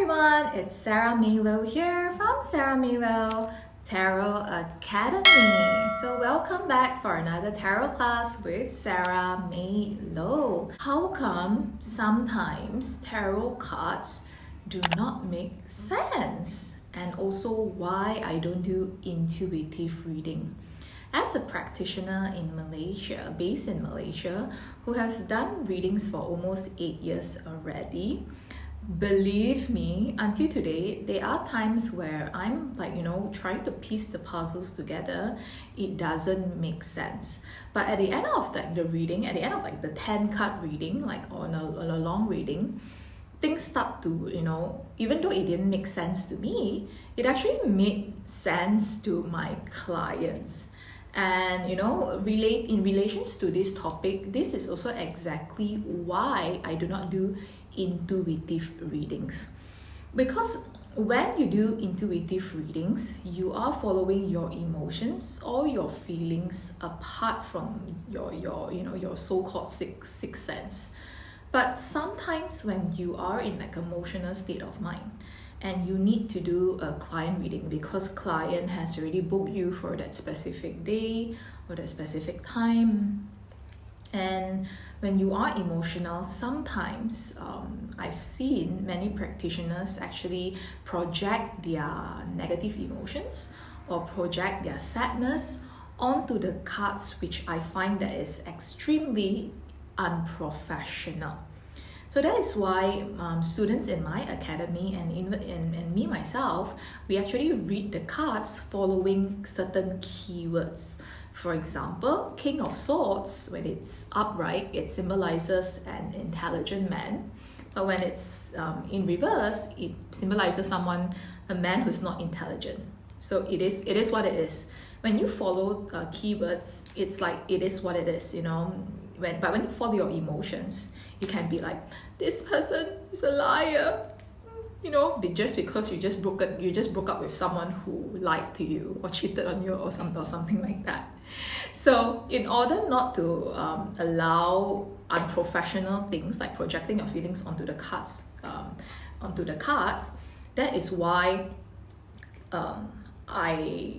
everyone, it's Sarah Malo here from Sarah Malo Tarot Academy. So welcome back for another tarot class with Sarah Malo. How come sometimes tarot cards do not make sense? And also why I don't do intuitive reading. As a practitioner in Malaysia, based in Malaysia, who has done readings for almost 8 years already, believe me, until today, there are times where I'm trying to piece the puzzles together. It doesn't make sense. But at the end of the reading, at the end of the 10 card reading, on a long reading, things start to, even though it didn't make sense to me, it actually made sense to my clients. And in relations to this topic, this is also exactly why I do not do intuitive readings. Because when you do intuitive readings, you are following your emotions or your feelings apart from your so-called sixth sense. But sometimes when you are in emotional state of mind and you need to do a client reading because client has already booked you for that specific day or that specific time, and when you are emotional, sometimes I've seen many practitioners actually project their negative emotions or project their sadness onto the cards, which I find that is extremely unprofessional. So that is why students in my academy and me myself, we actually read the cards following certain keywords. For example, King of Swords, when it's upright, it symbolizes an intelligent man. But when it's in reverse, it symbolizes a man who's not intelligent. So it is what it is. When you follow keywords, it's like it is what it is, But when you follow your emotions, it can be like, this person is a liar, just because you just broke up with someone who lied to you or cheated on you or something like that. So in order not to allow unprofessional things like projecting your feelings onto the cards, that is why I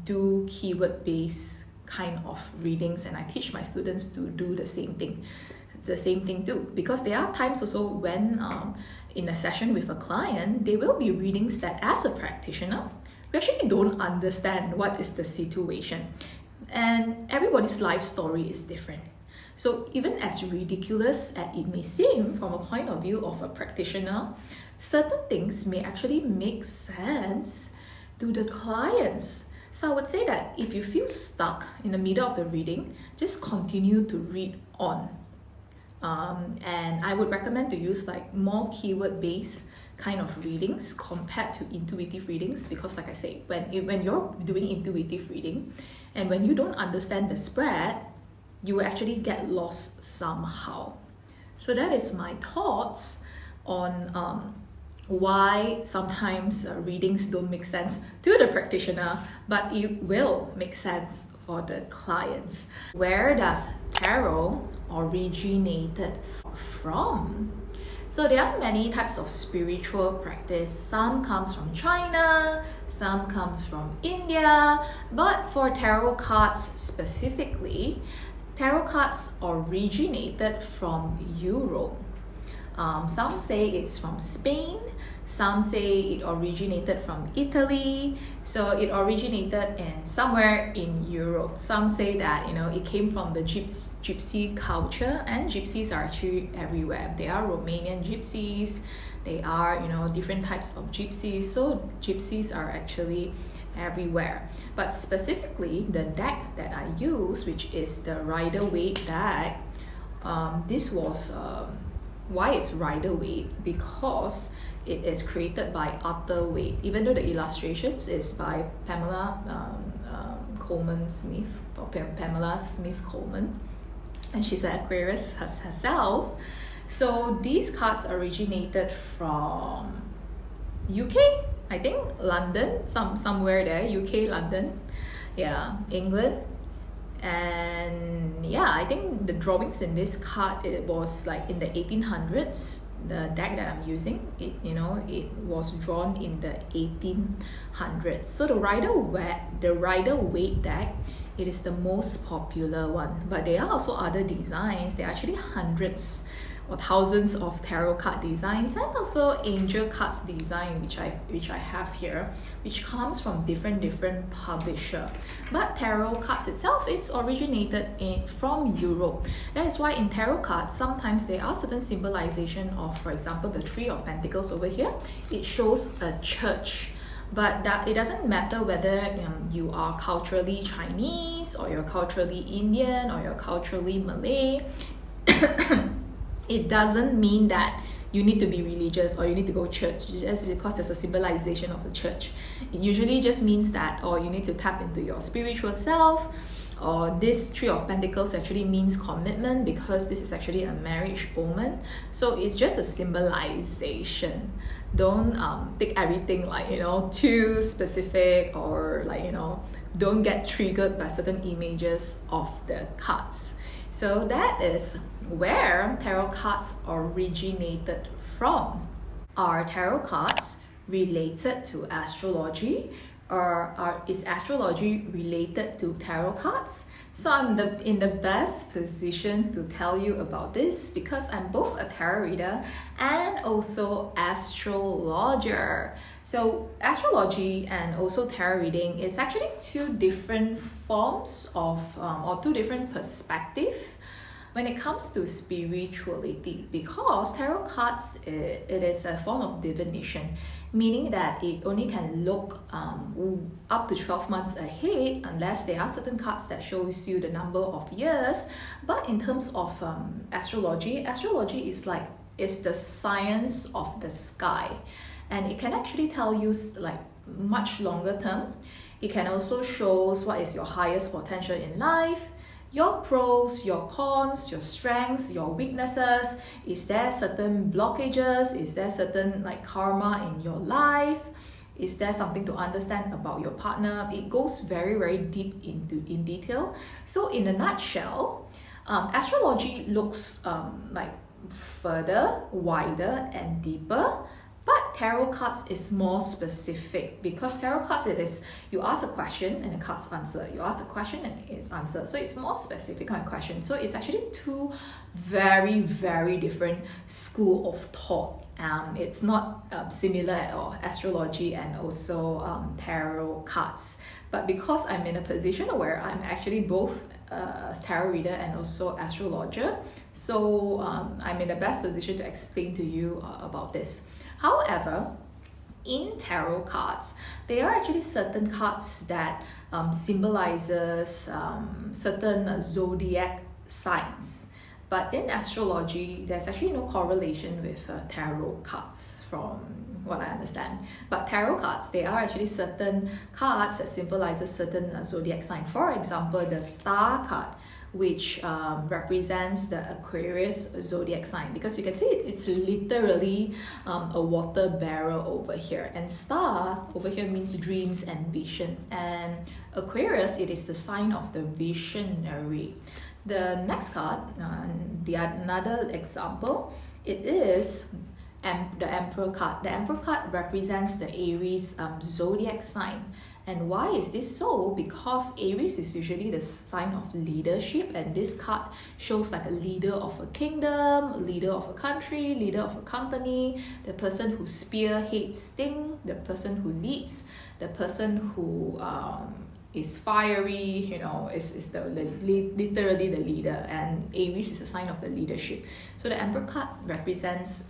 do keyword-based kind of readings, and I teach my students to do the same thing. It's the same thing too, because there are times also when in a session with a client, there will be readings that as a practitioner, we actually don't understand what is the situation. And everybody's life story is different. So even as ridiculous as it may seem from a point of view of a practitioner, certain things may actually make sense to the clients. So I would say that if you feel stuck in the middle of the reading, just continue to read on. And I would recommend to use more keyword-based kind of readings compared to intuitive readings, because like I say, when you're doing intuitive reading and when you don't understand the spread, you will actually get lost somehow. So that is my thoughts on why sometimes readings don't make sense to the practitioner, but it will make sense for the clients. Where does tarot originated from? So there are many types of spiritual practice. Some comes from China, some comes from India, but for tarot cards specifically, tarot cards originated from Europe. Some say it's from Spain, some say it originated from Italy, so it originated somewhere in Europe. Some say that it came from the gypsy culture, and gypsies are actually everywhere. There are Romanian gypsies, they are different types of gypsies, so gypsies are actually everywhere. But specifically the deck that I use, which is the Rider-Waite deck, this was why it's Rider-Waite, because it is created by Arthur Waite, even though the illustrations is by Pamela Coleman-Smith, or Pamela Smith Coleman, and she's an Aquarius herself. So these cards originated from UK, I think London, somewhere there, UK, London, England. And I think the drawings in this card, it was in the 1800s the deck that I'm using, it was drawn in the 1800s. So the Rider-Waite deck, it is the most popular one, but there are also other designs. There are actually hundreds or thousands of tarot card designs, and also angel cards design, which I have here, which comes from different publisher. But tarot cards itself is originated from Europe. That is why in tarot cards sometimes there are certain symbolization of, for example, the Three of Pentacles over here. It shows a church. But that it doesn't matter whether you are culturally Chinese, or you're culturally Indian, or you're culturally Malay. It doesn't mean that you need to be religious or you need to go to church just because there's a symbolization of a church. It usually just means that, or you need to tap into your spiritual self, or this Three of Pentacles actually means commitment because this is actually a marriage omen. So it's just a symbolization. Don't take everything like, too specific, or like, don't get triggered by certain images of the cards. So that is where tarot cards originated from. Are tarot cards related to astrology, or is astrology related to tarot cards? So I'm in the best position to tell you about this because I'm both a tarot reader and also astrologer. So astrology and also tarot reading is actually two different forms of or two different perspectives when it comes to spirituality, because tarot cards, it is a form of divination, meaning that it only can look up to 12 months ahead, unless there are certain cards that shows you the number of years. But in terms of astrology is the science of the sky, and it can actually tell you like much longer term. It can also show what is your highest potential in life, your pros, your cons, your strengths, your weaknesses. Is there certain blockages? Is there certain like karma in your life? Is there something to understand about your partner? It goes very deep in detail. So in a nutshell, astrology looks like further, wider and deeper. But tarot cards is more specific, because tarot cards, it is you ask a question and the cards answer. You ask a question and it's answered. So it's more specific kind of question. So it's actually two very different school of thought. It's not similar at all, astrology and also tarot cards. But because I'm in a position where I'm actually both a tarot reader and also astrologer, so I'm in the best position to explain to you about this. However, in tarot cards, there are actually certain cards that symbolizes certain zodiac signs. But in astrology, there's actually no correlation with tarot cards from what I understand. But tarot cards, there are actually certain cards that symbolizes certain zodiac sign. For example, the Star card, which represents the Aquarius zodiac sign, because you can see it's literally a water barrel over here, and star over here means dreams and vision, and Aquarius, it is the sign of the visionary. The next card, another example, it is the Emperor card. The Emperor card represents the Aries zodiac sign. And why is this so? Because Aries is usually the sign of leadership, and this card shows like a leader of a kingdom, leader of a country, leader of a company, the person who spearheads things, the person who leads, the person who is fiery, is literally the leader, and Aries is a sign of the leadership. So the Emperor card represents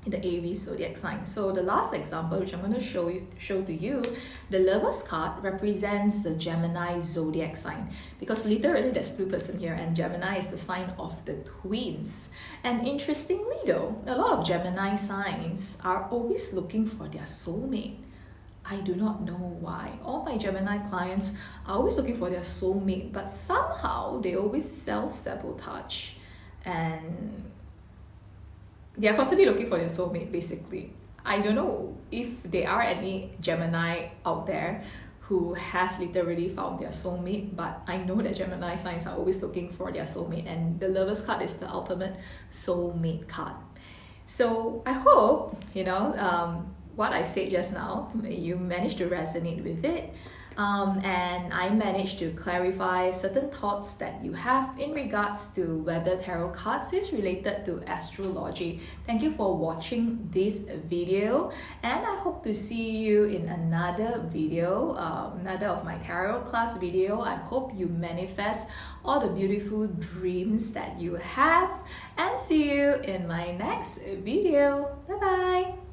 the Aries zodiac sign. So the last example, which I'm going to show to you, the Lovers card represents the Gemini zodiac sign, because literally there's two person here, and Gemini is the sign of the twins. And interestingly though, a lot of Gemini signs are always looking for their soulmate. I do not know why. All my Gemini clients are always looking for their soulmate, but somehow they always self-sabotage, and they are constantly looking for their soulmate, basically. I don't know if there are any Gemini out there who has literally found their soulmate, but I know that Gemini signs are always looking for their soulmate, and the Lovers card is the ultimate soulmate card. So I hope, what I said just now, you managed to resonate with it. And I managed to clarify certain thoughts that you have in regards to whether tarot cards is related to astrology. Thank you for watching this video, and I hope to see you in another video, another of my tarot class video. I hope you manifest all the beautiful dreams that you have, and see you in my next video. Bye bye.